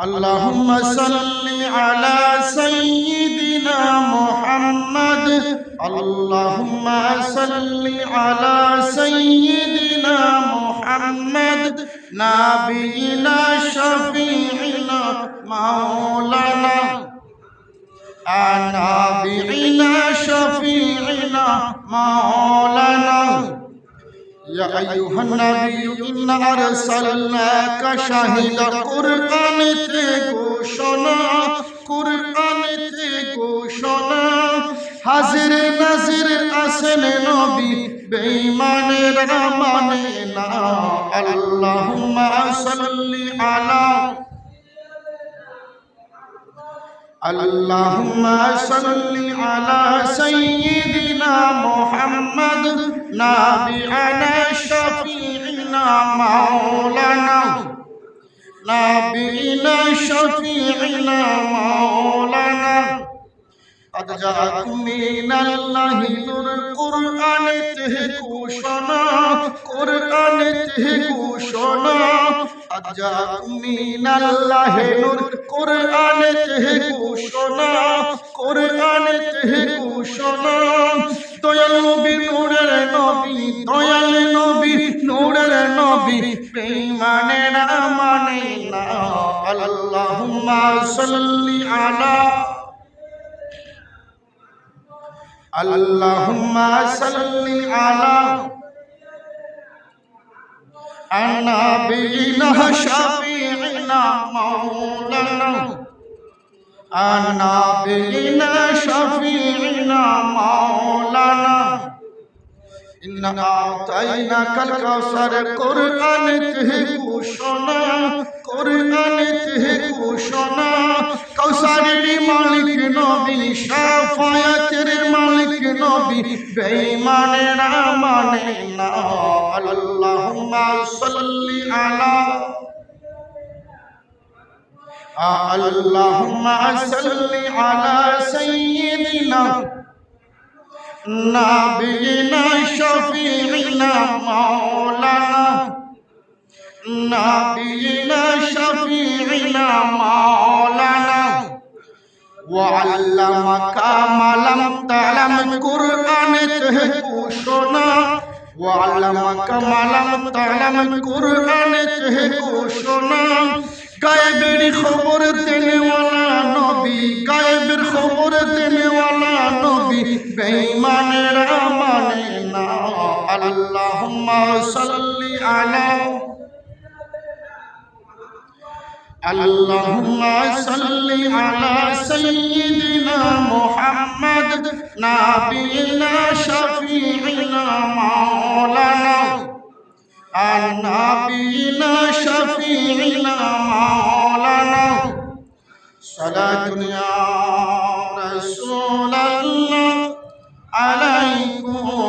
اللهم صل على سيدنا محمد اللهم صل على سيدنا محمد نبينا شفيعنا مولانا نبينا شفيعنا مولانا يا أيها النبي إنا أرسلناك شاهدا قرآن ঘোষণা হাজির নাজির আসেন নবী বেঈমানের মানে না আল্লাহুম্মা সাল্লি আলা اللهم صل على سيدنا محمد نبينا شفيعنا مولانا نبينا شفيعنا مولانا قد جاءكم من الله نور قرآن ঘোষণা قد جاءكم من الله نور قرآن ঘোষণা দয়াল নবী নূরের নবী দয়াল নবী নূরের নবী বেঈমানের মানে না আল্লাহুম্মা সাল্লি আলা اللهم صل على نبينا شفيعنا مولانا نبينا شفيعنا مولانا إنا أعطيناك الكوثر قرآن ঘোষণা কৌসারের মালিক নবী শাফায়াতের মালিক নবী বেঈমানের মানে না আল্লাহুম্মা সাল্লি আলা اللهم صل على سيدنا نبينا شفيعنا مولانا نبينا شفيعنا مولانا وعلمك ما لم تعلم قرآن ঘোষণা وعلمك ما لم تعلم قرآن ঘোষণা গায়েবের খবর দেনেওয়ালা নবী গায়েবের খবর দেনেওয়ালা নবী বেঈমানের মানে না আল্লাহুম্মা সাল্লি আলা اللهم صل على سيدنا محمد نبينا شفيعنا مولانا نبينا شفيعنا مولانا صلاة يا رسول الله عليكم